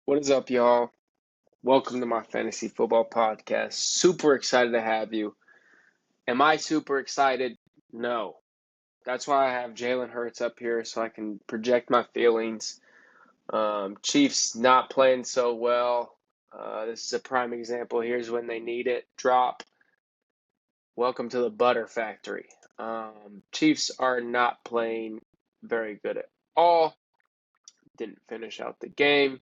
What is up, y'all? Welcome to my fantasy football podcast. Super excited to have you. Am I super excited? No. That's why I have Jalen Hurts up here so I can project my feelings. Chiefs not playing so well. This is a prime example. Here's when they need it. Drop. Welcome to the butter factory. Chiefs are not playing very good at all. Didn't finish out the game.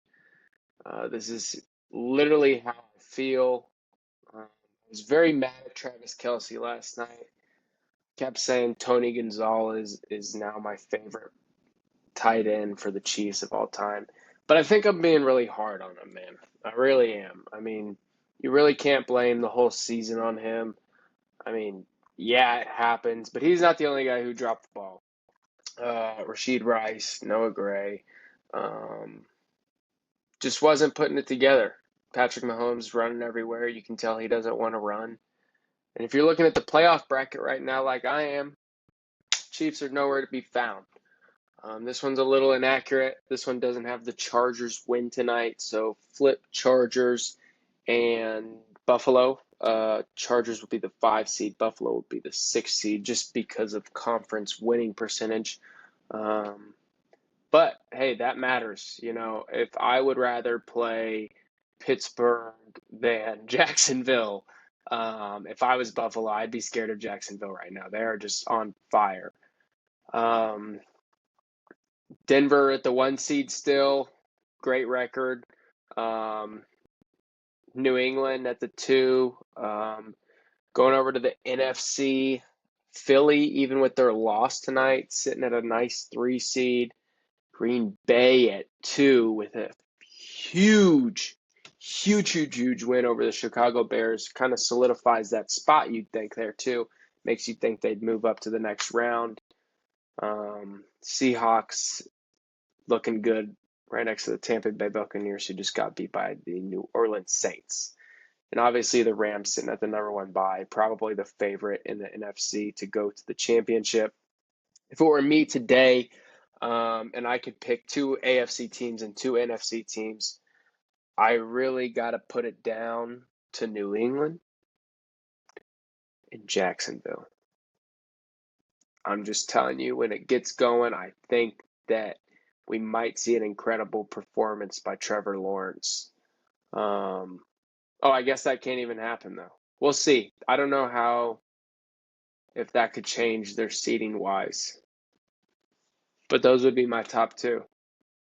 This is literally how I feel. I was very mad at Travis Kelce last night. Kept saying Tony Gonzalez is now my favorite tight end for the Chiefs of all time. But I think I'm being really hard on him, man. I really am. I mean, you really can't blame the whole season on him. I mean, yeah, it happens, but he's not the only guy who dropped the ball. Rashid Rice, Noah Gray, um, just wasn't putting it together. Patrick Mahomes running everywhere. You can tell he doesn't want to run. And if you're looking at the playoff bracket right now, like I am, Chiefs are nowhere to be found. This one's a little inaccurate. This one doesn't have the Chargers win tonight, so flip Chargers and Buffalo. Chargers would be the 5 seed. Buffalo would be the 6 seed, just because of conference winning percentage. Um, but hey, that matters. If I would rather play Pittsburgh than Jacksonville. If I was Buffalo, I'd be scared of Jacksonville right now. They are just on fire. Um, Denver at the 1 seed still, great record. Um, New England at the 2. Going over to the NFC, Philly, even with their loss tonight, sitting at a nice 3 seed. Green Bay at 2 with a huge, huge, huge, huge win over the Chicago Bears. Kind of solidifies that spot, you'd think, there too. Makes you think they'd move up to the next round. Seahawks looking good right next to the Tampa Bay Buccaneers, who just got beat by the New Orleans Saints. And obviously the Rams sitting at the number 1 bye, probably the favorite in the NFC to go to the championship. If it were me today, and I could pick 2 AFC teams and 2 NFC teams, I really got to put it down to New England and Jacksonville. I'm just telling you, when it gets going, I think that we might see an incredible performance by Trevor Lawrence. I guess that can't even happen, though. We'll see. I don't know if that could change their seeding wise, but those would be my top 2.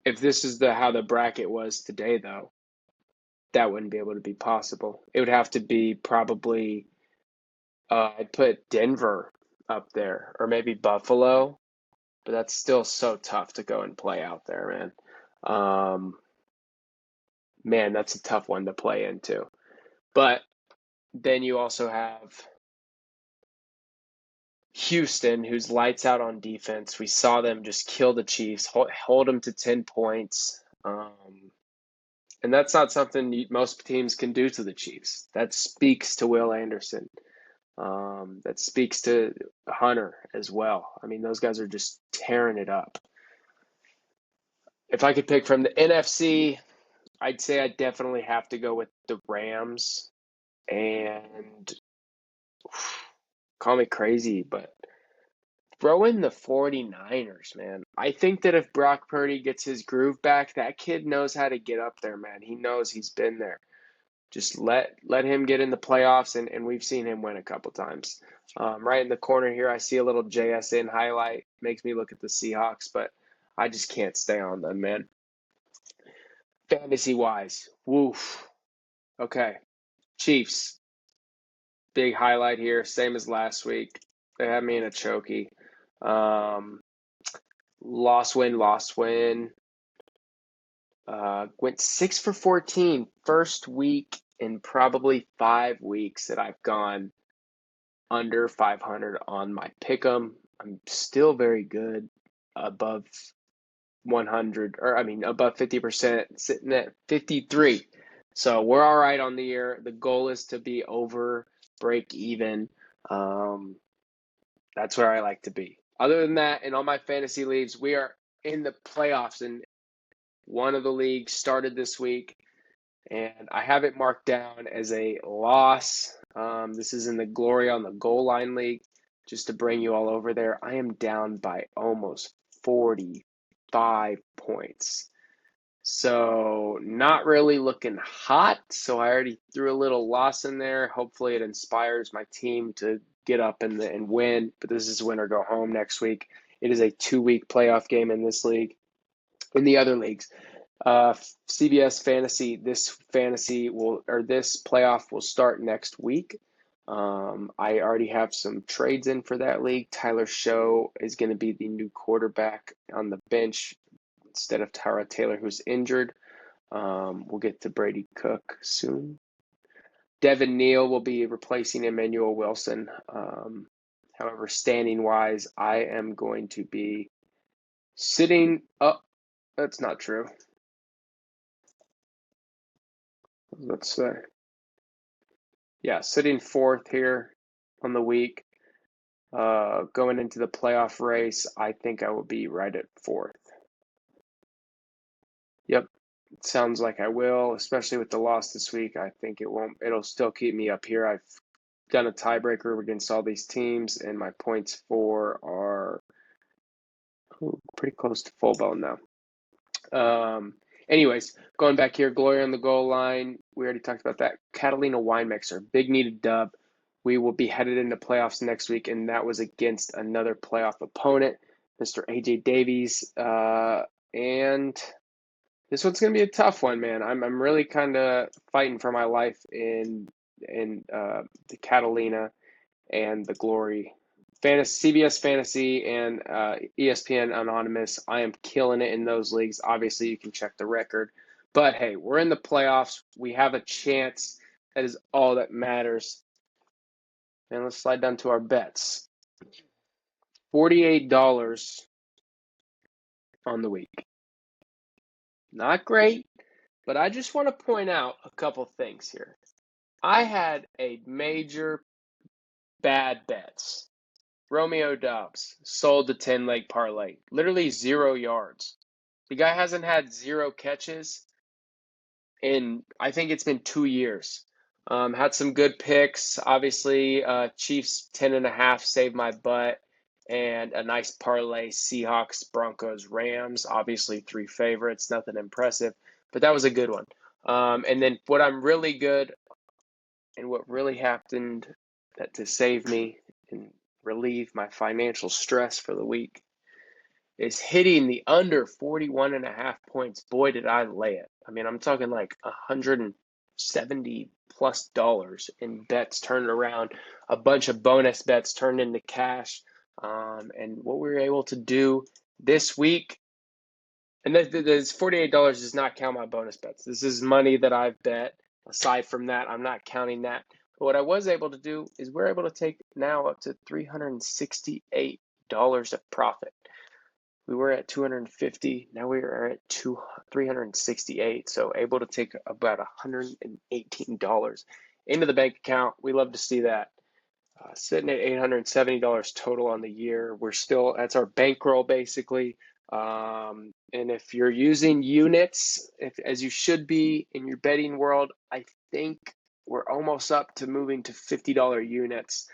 If this is how the bracket was today, though, that wouldn't be able to be possible. It would have to be probably, I'd put Denver up there or maybe Buffalo, but that's still so tough to go and play out there, man. Man, that's a tough one to play into. But then you also have Houston, who's lights out on defense. We saw them just kill the Chiefs, hold them to 10 points. And that's not something most teams can do to the Chiefs. That speaks to Will Anderson. That speaks to Hunter as well. I mean, those guys are just tearing it up. If I could pick from the NFC, I'd say I definitely have to go with the Rams. And call me crazy, but throw in the 49ers, man. I think that if Brock Purdy gets his groove back, that kid knows how to get up there, man. He knows, he's been there. Just let him get in the playoffs, and we've seen him win a couple times. Right in the corner here, I see a little JSN highlight. Makes me look at the Seahawks, but I just can't stay on them, man. Fantasy-wise, woof. Okay, Chiefs. Big highlight here, same as last week. They had me in a chokey. Loss win, loss win. Went 6 for 14. First week in probably 5 weeks that I've gone under 500 on my pick'em. I'm still very good, above 100, or I mean above 50%, sitting at 53. So we're all right on the year. The goal is to be over break even. That's where I like to be. Other than that, in all my fantasy leagues, we are in the playoffs, and One of the leagues started this week, and I have it marked down as a loss. This is in the Glory on the Goal Line League. Just to bring you all over there, I am down by almost 45 points. So not really looking hot. So I already threw a little loss in there. Hopefully it inspires my team to get up and win. But this is win or go home next week. It is a 2-week playoff game in this league. In the other leagues, CBS Fantasy, this playoff will start next week. I already have some trades in for that league. Tyler Show is going to be the new quarterback on the bench instead of Tyrod Taylor, who's injured. We'll get to Brady Cook soon. Devin Neal will be replacing Emmanuel Wilson. However, standing-wise, I am going to be sitting up. That's not true. Let's say. Yeah, sitting fourth here on the week. Going into the playoff race, I think I will be right at fourth. Yep, it sounds like I will, especially with the loss this week. I think it'll still keep me up here. I've done a tiebreaker against all these teams, and my points for are pretty close to full bone now. Anyways, going back here, Glory on the Goal Line. We already talked about that. Catalina Wine Mixer, big needed dub. We will be headed into playoffs next week, and that was against another playoff opponent, Mr. AJ Davies. And this one's gonna be a tough one, man. I'm really kind of fighting for my life in the Catalina and the Glory. CBS Fantasy and ESPN Anonymous. I am killing it in those leagues. Obviously, you can check the record. But hey, we're in the playoffs. We have a chance. That is all that matters. And let's slide down to our bets. $48 on the week. Not great, but I just want to point out a couple things here. I had a major bad bets. Romeo Dobbs sold the 10-leg parlay. Literally 0 yards. The guy hasn't had 0 catches in, I think it's been 2 years. Had some good picks. Obviously, Chiefs 10.5 saved my butt. And a nice parlay, Seahawks, Broncos, Rams. Obviously, 3 favorites. Nothing impressive. But that was a good one. And then what I'm really good and what really happened to save me and relieve my financial stress for the week is hitting the under 41.5 points. Boy, did I lay it. I mean, I'm talking like $170+ in bets turned around, a bunch of bonus bets turned into cash. And what we were able to do this week, and this $48 does not count my bonus bets. This is money that I've bet. Aside from that, I'm not counting that. But what I was able to do is we're able to take now up to $368 of profit. We were at 250. Now we are at 368. So able to take about $118 into the bank account. We love to see that. Sitting at $870 total on the year. That's our bankroll basically. And if you're using units, as you should be in your betting world, I think we're almost up to moving to $50 units.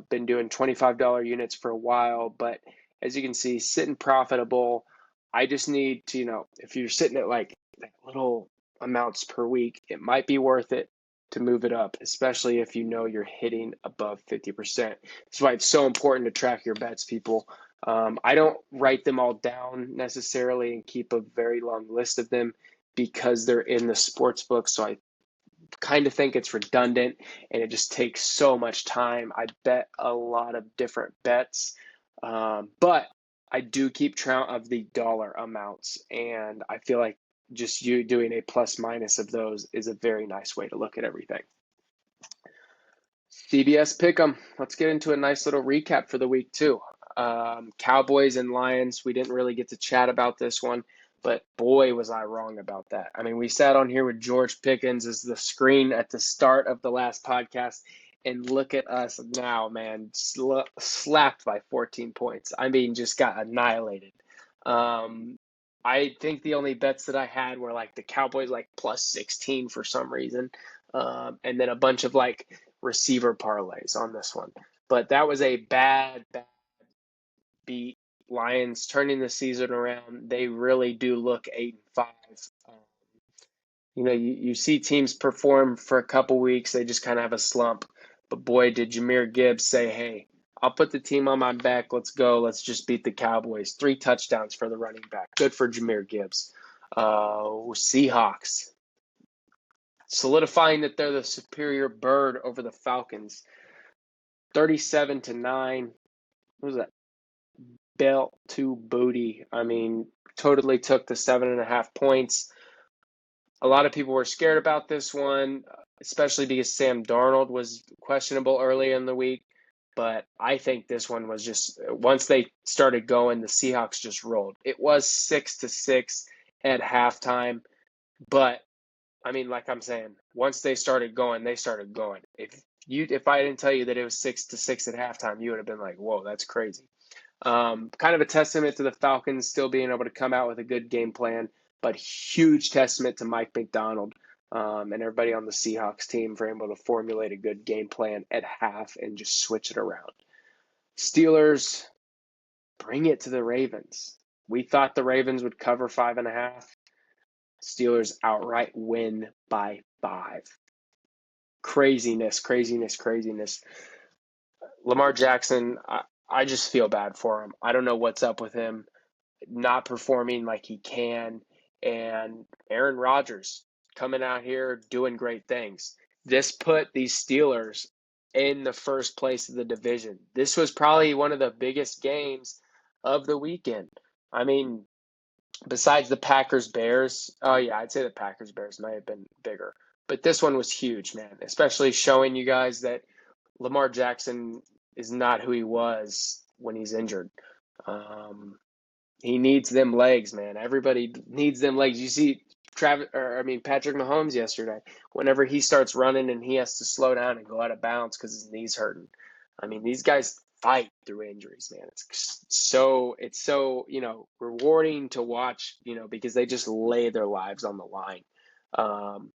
Been doing $25 units for a while, but as you can see, sitting profitable. I just need to, if you're sitting at like little amounts per week, it might be worth it to move it up, especially if you're hitting above 50%. That's why it's so important to track your bets, people. I don't write them all down necessarily and keep a very long list of them because they're in the sports book. So I kind of think it's redundant and it just takes so much time. I bet a lot of different bets, but I do keep track of the dollar amounts, and I feel like just you doing a plus minus of those is a very nice way to look at everything. CBS Pick'em. Let's get into a nice little recap for the week too. Cowboys and Lions. We didn't really get to chat about this one, but boy, was I wrong about that. I mean, we sat on here with George Pickens as the screen at the start of the last podcast, and look at us now, man, slapped by 14 points. I mean, just got annihilated. I think the only bets that I had were like the Cowboys like plus 16 for some reason, and then a bunch of like receiver parlays on this one. But that was a bad beat. Lions turning the season around. They really do look 8-5. Um, you see teams perform for a couple weeks, they just kind of have a slump. But boy, did Jahmyr Gibbs say, hey, I'll put the team on my back. Let's go. Let's just beat the Cowboys. 3 touchdowns for the running back. Good for Jahmyr Gibbs. Seahawks solidifying that they're the superior bird over the Falcons. 37-9. What was that? Belt to booty. I mean, totally took the 7.5 points. A lot of people were scared about this one, especially because Sam Darnold was questionable early in the week. But I think this one was just, once they started going, the Seahawks just rolled. It was 6-6 at halftime. But, I mean, like I'm saying, once they started going, they started going. If I didn't tell you that it was 6-6 at halftime, you would have been like, whoa, that's crazy. Kind of a testament to the Falcons still being able to come out with a good game plan, but huge testament to Mike McDonald and everybody on the Seahawks team for able to formulate a good game plan at half and just switch it around. Steelers, bring it to the Ravens. We thought the Ravens would cover 5.5. Steelers outright win by 5. Craziness. Lamar Jackson, I just feel bad for him. I don't know what's up with him not performing like he can, and Aaron Rodgers coming out here doing great things. This put these Steelers in the first place of the division. This was probably one of the biggest games of the weekend. I mean, besides the Packers Bears, oh yeah, I'd say the Packers Bears might have been bigger. But this one was huge, man, especially showing you guys that Lamar Jackson is not who he was when he's injured. He needs them legs, man. Everybody needs them legs. You see Patrick Mahomes yesterday. Whenever he starts running and he has to slow down and go out of bounds because his knee's hurting. I mean, these guys fight through injuries, man. It's so rewarding to watch, because they just lay their lives on the line. Um,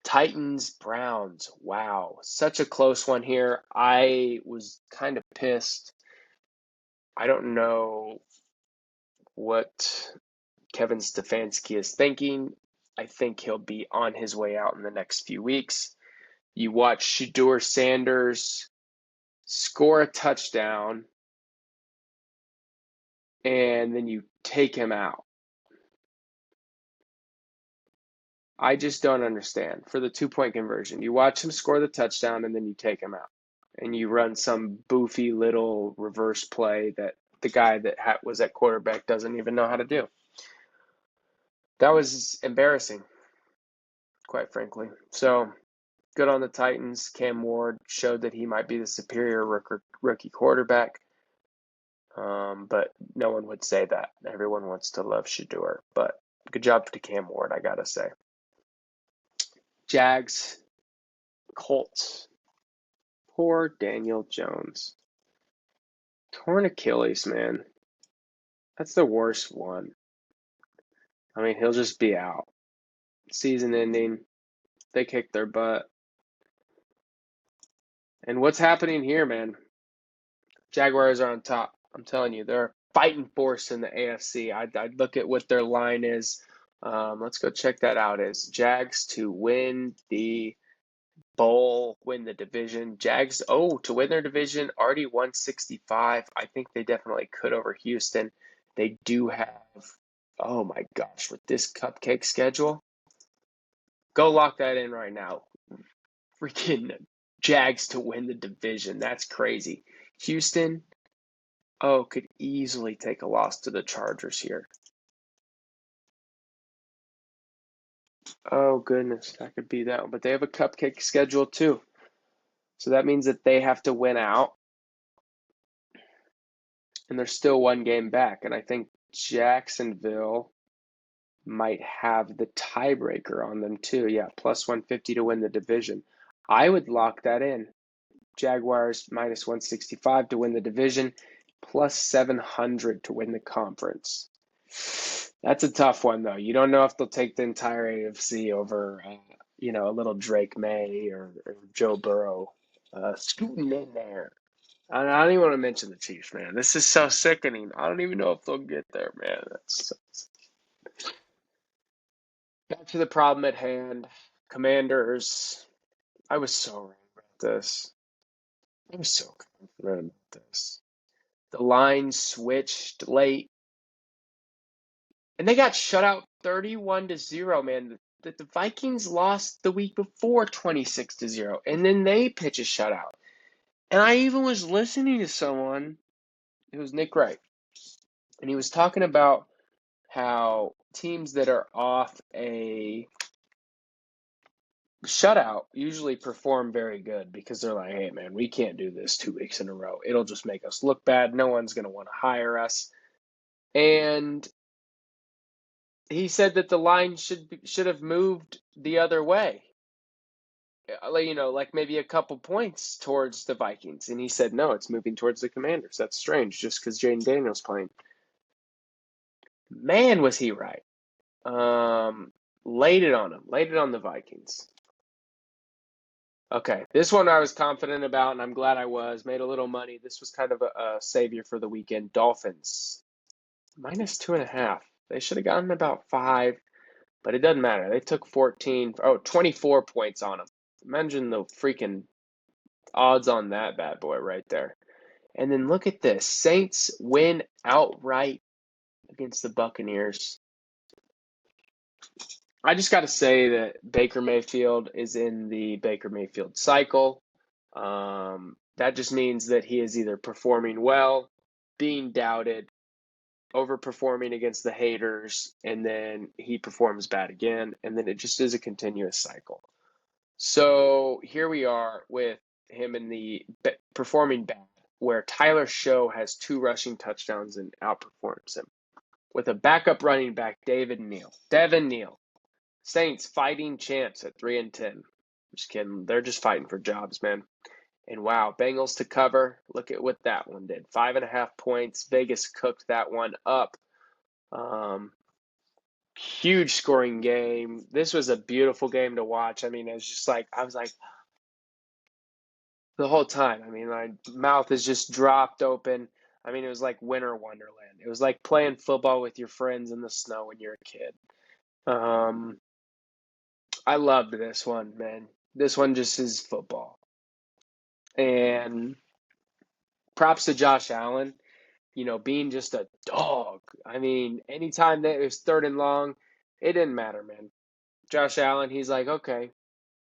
Titans, Browns. Wow, such a close one here. I was kind of pissed. I don't know what Kevin Stefanski is thinking. I think he'll be on his way out in the next few weeks. You watch Shedeur Sanders score a touchdown, and then you take him out. I just don't understand. For the 2-point conversion, you watch him score the touchdown, and then you take him out. And you run some boofy little reverse play that the guy that was at quarterback doesn't even know how to do. That was embarrassing, quite frankly. So, good on the Titans. Cam Ward showed that he might be the superior rookie quarterback. But no one would say that. Everyone wants to love Shedeur. But good job to Cam Ward, I gotta say. Jags, Colts. Poor Daniel Jones. Torn Achilles, man. That's the worst one. I mean, he'll just be out. Season ending. They kicked their butt. And what's happening here, man? Jaguars are on top. I'm telling you, they're a fighting force in the AFC. I'd look at what their line is. Let's go check that out. Is Jags to win the bowl, win the division. Jags, to win their division, already 165. I think they definitely could over Houston. They do have, oh my gosh, with this cupcake schedule, go lock that in right now. Freaking Jags to win the division. That's crazy. Houston, could easily take a loss to the Chargers here. Oh, goodness, that could be that one. But they have a cupcake schedule, too. So that means that they have to win out. And they're still one game back. And I think Jacksonville might have the tiebreaker on them, too. Yeah, plus 150 to win the division. I would lock that in. Jaguars minus 165 to win the division, plus 700 to win the conference. That's a tough one, though. You don't know if they'll take the entire AFC over, a little Drake May or Joe Burrow scooting in there. I don't even want to mention the Chiefs, man. This is so sickening. I don't even know if they'll get there, man. Back to the problem at hand. Commanders. I was so wrong about this. I was so confident about this. The line switched late, and they got shut out 31-0, man. The Vikings lost the week before 26-0, and then they pitch a shutout. And I even was listening to someone, it was Nick Wright, and he was talking about how teams that are off a shutout usually perform very good because they're like, hey, man, we can't do this 2 weeks in a row. It'll just make us look bad. No one's going to want to hire us. And he said that the line should have moved the other way, like maybe a couple points towards the Vikings. And he said, no, it's moving towards the Commanders. That's strange, just because Jaden Daniels playing. Man, was he right. Laid it on him. Laid it on the Vikings. Okay, this one I was confident about, and I'm glad I was. Made a little money. This was kind of a savior for the weekend. Dolphins, -2.5. They should have gotten about 5, but it doesn't matter. They took 24 points on them. Imagine the freaking odds on that bad boy right there. And then look at this. Saints win outright against the Buccaneers. I just got to say that Baker Mayfield is in the Baker Mayfield cycle. That just means that he is either performing well, being doubted, overperforming against the haters, and then he performs bad again, and then it just is a continuous cycle. So here we are with him in the performing bad, where Tyler Show has 2 rushing touchdowns and outperforms him. With a backup running back, Devin Neal. Saints fighting champs at 3-10. Just kidding. They're just fighting for jobs, man. And wow, Bengals to cover. Look at what that one did. 5.5 points. Vegas cooked that one up. Huge scoring game. This was a beautiful game to watch. I mean, I was like the whole time. I mean, my mouth is just dropped open. I mean, it was like winter wonderland. It was like playing football with your friends in the snow when you're a kid. I loved this one, man. This one just is football. And props to Josh Allen, being just a dog. I mean, anytime that it was 3rd and long, it didn't matter, man. Josh Allen, he's like, okay,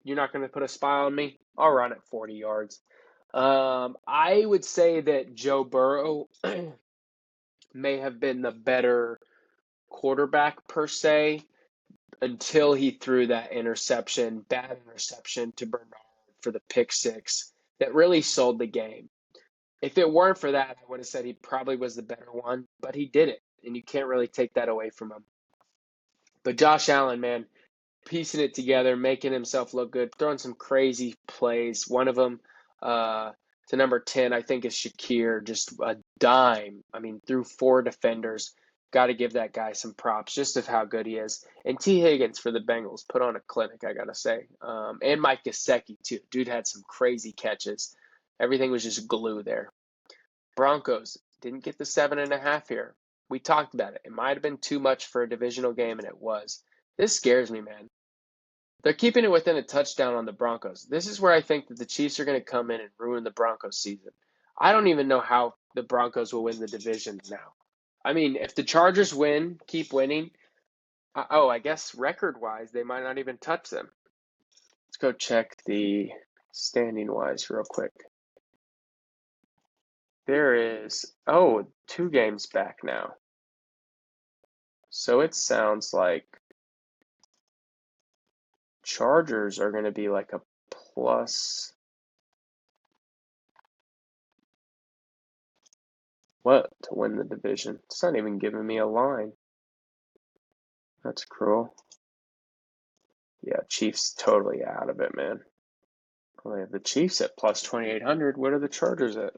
you're not going to put a spy on me? I'll run it 40 yards. I would say that Joe Burrow may have been the better quarterback per se until he threw that bad interception to Bernard for the pick 6 that really sold the game. If it weren't for that, I would have said he probably was the better one, but he did it, and you can't really take that away from him. But Josh Allen, man, piecing it together, making himself look good, throwing some crazy plays. One of them to number 10, I think, is Shakir, just a dime. I mean, through 4 defenders. Got to give that guy some props just of how good he is. And T. Higgins for the Bengals put on a clinic, I got to say. And Mike Gesicki, too. Dude had some crazy catches. Everything was just glue there. Broncos didn't get the 7.5 here. We talked about it. It might have been too much for a divisional game, and it was. This scares me, man. They're keeping it within a touchdown on the Broncos. This is where I think that the Chiefs are going to come in and ruin the Broncos season. I don't even know how the Broncos will win the division now. I mean, if the Chargers keep winning, I guess record-wise, they might not even touch them. Let's go check the standing-wise real quick. There is, 2 games back now. So it sounds like Chargers are going to be like a plus. What to win the division? It's not even giving me a line. That's cruel. Yeah, Chiefs totally out of it, man. I have the Chiefs at plus 2,800. What are the Chargers at?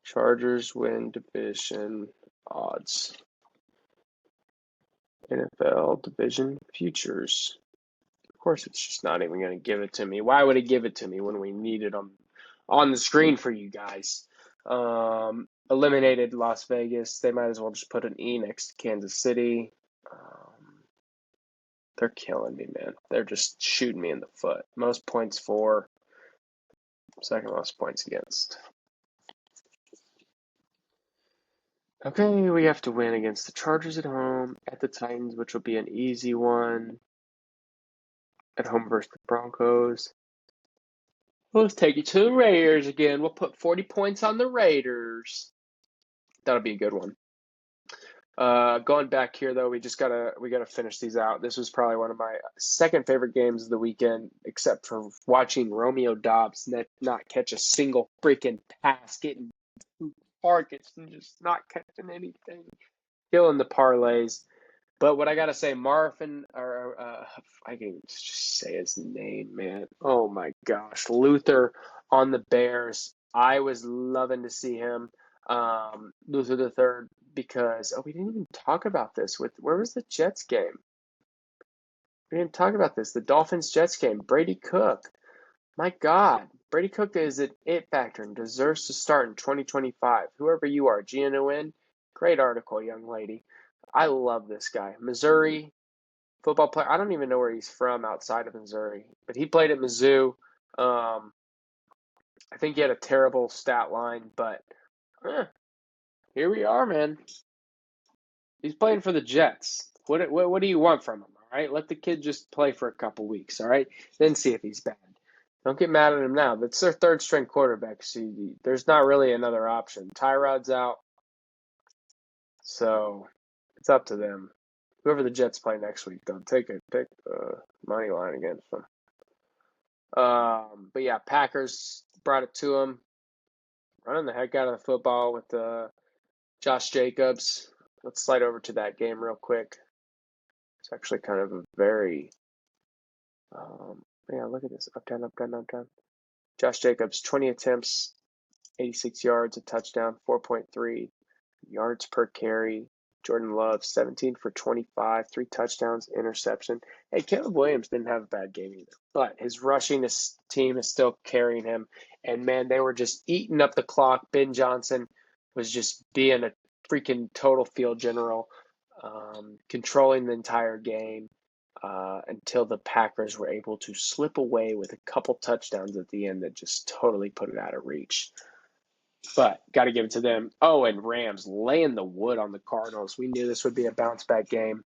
Chargers win division odds. NFL Division Futures. Of course, it's just not even going to give it to me. Why would it give it to me when we need it on the screen for you guys? Eliminated Las Vegas. They might as well just put an E next to Kansas City. They're killing me, man. They're just shooting me in the foot. Most points for, second most points against. Okay, we have to win against the Chargers at home, at the Titans, which will be an easy one. At home versus the Broncos. Let's take it to the Raiders again. We'll put 40 points on the Raiders. That'll be a good one. Going back here though, we gotta finish these out. This was probably one of my second favorite games of the weekend, except for watching Romeo Doubs not catch a single freaking pass, getting targets and just not catching anything, killing the parlays. But what I gotta say, Marvin, or I can just say his name, man. Oh my gosh, Luther on the Bears. I was loving to see him, Luther the third, because we didn't even talk about this. Where was the Jets game? We didn't talk about this. The Dolphins Jets game. Brady Cook. My God, Brady Cook is an it factor and deserves to start in 2025. Whoever you are, GNON, great article, young lady. I love this guy. Missouri football player. I don't even know where he's from outside of Missouri, but he played at Mizzou. I think he had a terrible stat line, but here we are, man. He's playing for the Jets. What do you want from him? All right, let the kid just play for a couple weeks. All right, then see if he's bad. Don't get mad at him now. That's their third string quarterback. So there's not really another option. Tyrod's out, so it's up to them. Whoever the Jets play next week, though, take money line against them. But yeah, Packers brought it to him, running the heck out of the football with Josh Jacobs. Let's slide over to that game real quick. It's actually kind of a very, look at this, up, down, up, down, up, down. Josh Jacobs, 20 attempts, 86 yards, a touchdown, 4.3 yards per carry. Jordan Love, 17 for 25, 3 touchdowns, interception. Hey, Caleb Williams didn't have a bad game either, but his rushing team is still carrying him. And, man, they were just eating up the clock. Ben Johnson was just being a freaking total field general, controlling the entire game until the Packers were able to slip away with a couple touchdowns at the end that just totally put it out of reach. But got to give it to them. Oh, and Rams laying the wood on the Cardinals. We knew this would be a bounce-back game.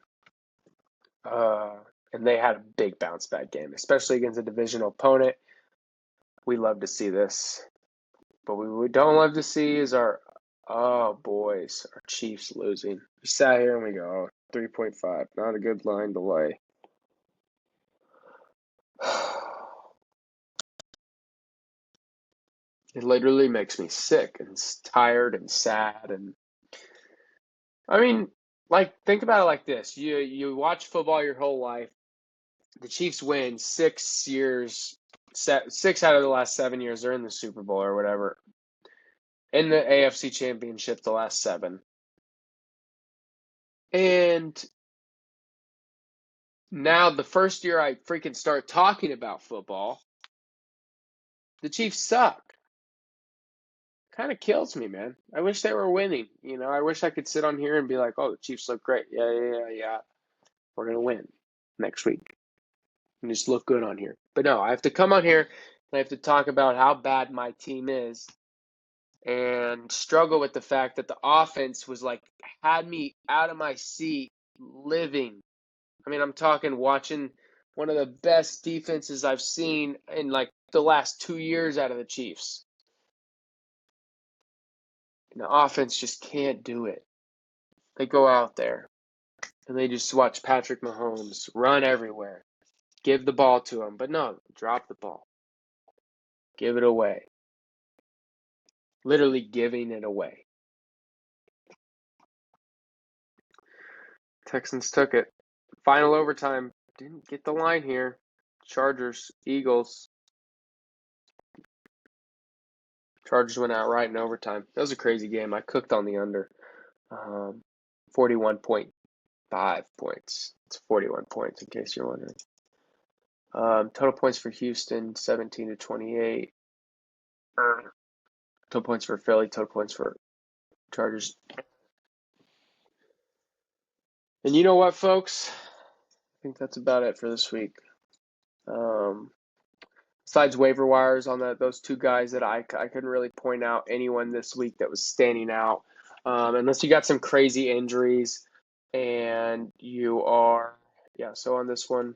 And they had a big bounce-back game, especially against a divisional opponent. We love to see this. But what we don't love to see is our Chiefs losing. We sat here and we go, 3.5. Not a good line to lay. It literally makes me sick and tired and sad. And I mean, think about it like this. You watch football your whole life. The Chiefs win 6 years, 6 out of the last 7 years. They're in the Super Bowl or whatever. In the AFC Championship the last 7. And now the first year I freaking start talking about football, the Chiefs suck. Kind of kills me, man. I wish they were winning. I wish I could sit on here and be like, oh, the Chiefs look great. Yeah. We're going to win next week. And just look good on here. But no, I have to come on here and I have to talk about how bad my team is and struggle with the fact that the offense was had me out of my seat living. I mean, I'm talking watching one of the best defenses I've seen in the last 2 years out of the Chiefs. And the offense just can't do it. They go out there and they just watch Patrick Mahomes run everywhere. Give the ball to him. But no, drop the ball. Give it away. Literally giving it away. Texans took it. Final overtime. Didn't get the line here. Chargers, Eagles. Chargers went out right in overtime. That was a crazy game. I cooked on the under. 41.5 5 points. It's 41 points, in case you're wondering. Total points for Houston, 17 to 28. Total points for Philly, total points for Chargers. And you know what, folks? I think that's about it for this week. Besides waiver wires on those two guys that I couldn't really point out anyone this week that was standing out. Unless you got some crazy injuries and you are, so on this one,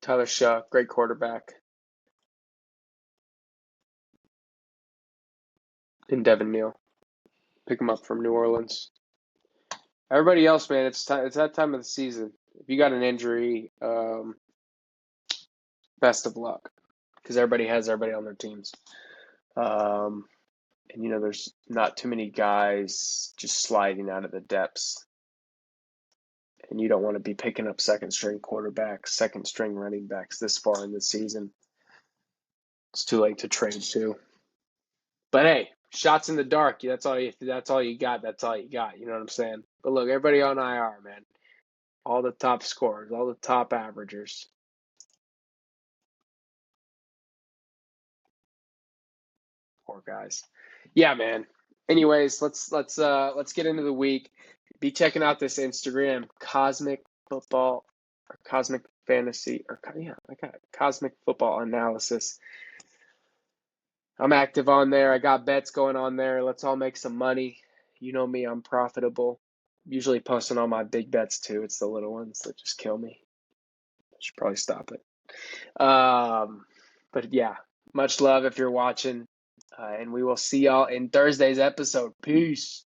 Tyler Shuck, great quarterback. And Devin Neal. Pick him up from New Orleans. Everybody else, man, it's that time of the season. If you got an injury, best of luck, because everybody has everybody on their teams. And there's not too many guys just sliding out of the depths. And you don't want to be picking up second-string quarterbacks, second-string running backs this far in the season. It's too late to trade too. But hey, shots in the dark. That's all you got. That's all you got. You know what I'm saying? But look, everybody on IR, man. All the top scorers, all the top averagers. Poor guys. Yeah, man. Anyways, let's get into the week. Be checking out this Instagram, Cosmic Football or Cosmic Fantasy or I got it. Cosmic Football Analysis. I'm active on there. I got bets going on there. Let's all make some money. You know me, I'm profitable. Usually posting all my big bets too. It's the little ones that just kill me. I should probably stop it. But yeah, much love if you're watching. And we will see y'all in Thursday's episode. Peace.